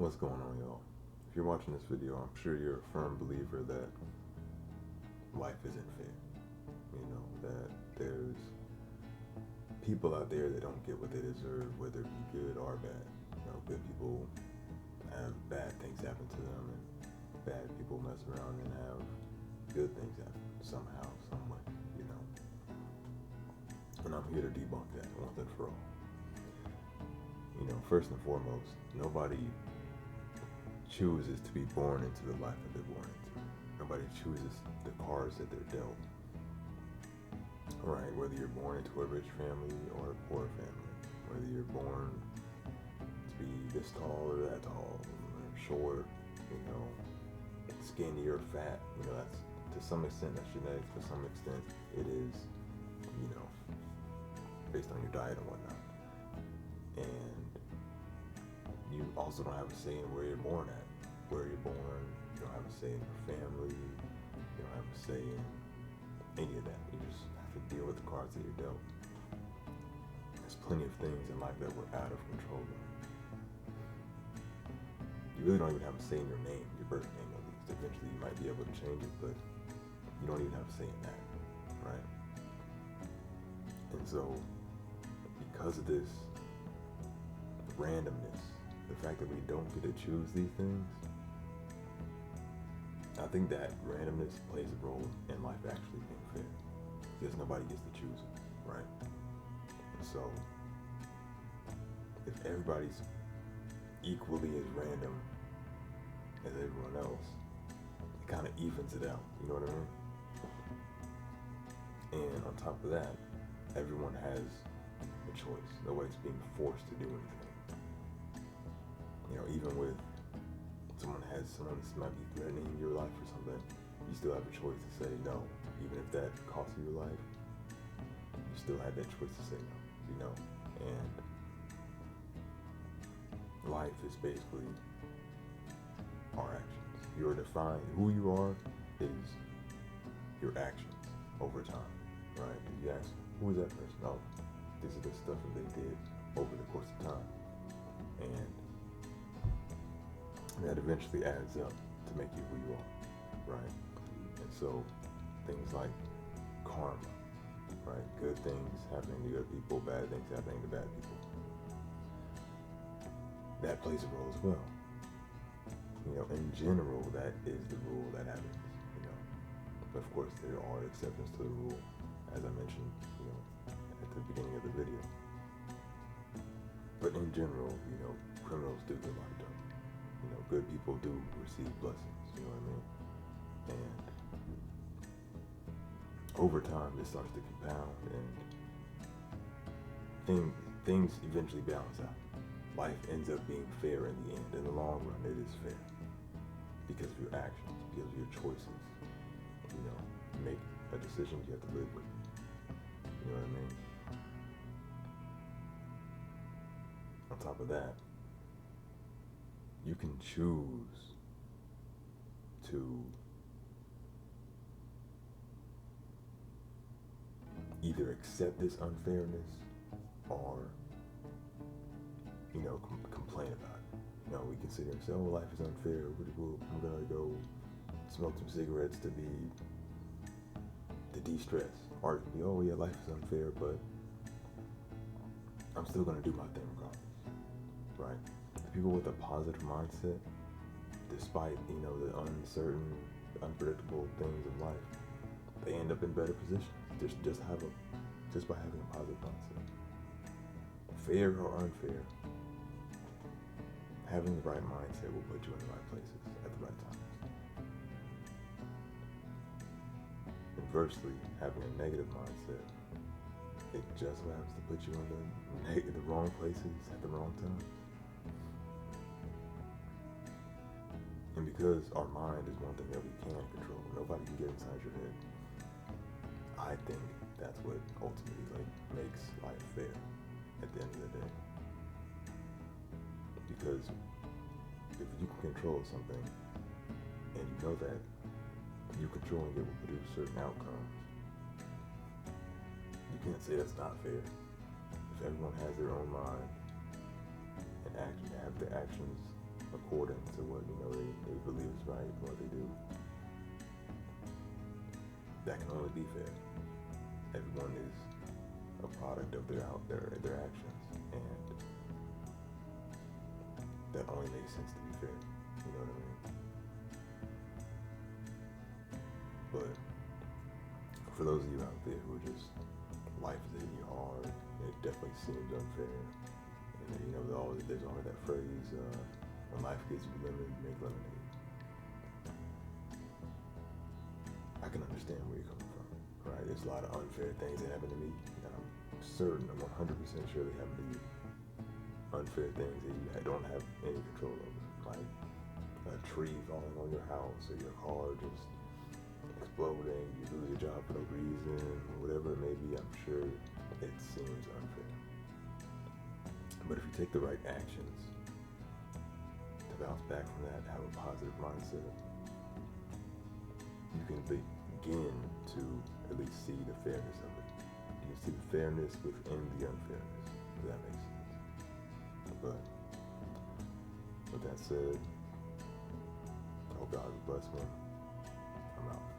What's going on, y'all? If you're watching this video, I'm sure you're a firm believer that life isn't fair. You know, that there's people out there that don't get what they deserve, whether it be good or bad. You know, good people have bad things happen to them, and bad people mess around and have good things happen somehow, some way, you know. And I'm here to debunk that once and for all. You know, first and foremost, nobody chooses to be born into the life that they're born into. Nobody chooses the cards that they're dealt. Right, whether you're born into a rich family or a poor family, whether you're born to be this tall or that tall, or short, you know, skinny or fat, you know, that's to some extent that's genetics, to some extent it is, you know, based on your diet and whatnot. And you also don't have a say in where you're born at. Where you're born, you don't have a say in your family, you don't have a say in any of that. You just have to deal with the cards that you're dealt. There's plenty of things in life that we're out of control of. You really don't even have a say in your name, your birth name at least. Eventually you might be able to change it, but you don't even have a say in that, right? And so, because of this randomness, the fact that we don't get to choose these things, I think that randomness plays a role in life actually being fair, because nobody gets to choose it, right? And so, if everybody's equally as random as everyone else, it kind of evens it out, you know what I mean? And on top of that, everyone has a choice. Nobody's being forced to do anything. You know, even with someone might be threatening your life or something, you still have a choice to say no. Even if that costs you your life, you still have that choice to say no, you know? And life is basically our actions. You're defined, who you are is your actions over time, right? If you ask, who is that person? Oh, this is the stuff that they did over the course of time. And that eventually adds up to make you who you are, right? And so things like karma, right? Good things happening to good people, bad things happening to bad people. That plays a role as well. You know, in general, that is the rule that happens, you know. But of course, there are exceptions to the rule, as I mentioned, you know, at the beginning of the video. But in general, you know, criminals do get locked up. You know, good people do receive blessings, you know what I mean? And over time, this starts to compound, and things eventually balance out. Life ends up being fair in the end. In the long run, it is fair because of your actions, because of your choices. You know, you make a decision, you have to live with it. You know what I mean? On top of that, you can choose to either accept this unfairness or, you know, complain about it. You know, we can sit here and say, oh, life is unfair. I'm gonna go smoke some cigarettes to de-stress. Or it could be, oh yeah, life is unfair, but I'm still gonna do my thing regardless, right? The people with a positive mindset, despite, you know, the uncertain, unpredictable things of life, they end up in better positions. Just by having a positive mindset. Fair or unfair, having the right mindset will put you in the right places at the right times. Inversely, having a negative mindset, it just so happens to put you in the wrong places at the wrong time. And because our mind is one thing that we can't control, nobody can get inside your head. I think that's what ultimately makes life fair at the end of the day. Because if you can control something and you know that you controlling it will produce certain outcomes, you can't say that's not fair. If everyone has their own mind and have the actions according to what they believe is right, what they do. That can only be fair. Everyone is a product of their actions, and that only makes sense to be fair. You know what I mean? But for those of you out there who are just life is hitting you hard, it definitely seems unfair. And there's always that phrase, when life gives you lemons, make lemonade. I can understand where you're coming from, right? There's a lot of unfair things that happen to me, and I'm 100% sure they happen to you. Unfair things that you don't have any control over, like a tree falling on your house or your car just exploding, you lose your job for no reason, whatever it may be. I'm sure it seems unfair. But if you take the right actions to bounce back from that, have a positive mindset, you can begin to at least see the fairness of it. You can see the fairness within the unfairness, if that makes sense. But with that said, I hope God is a blessed one. I'm out.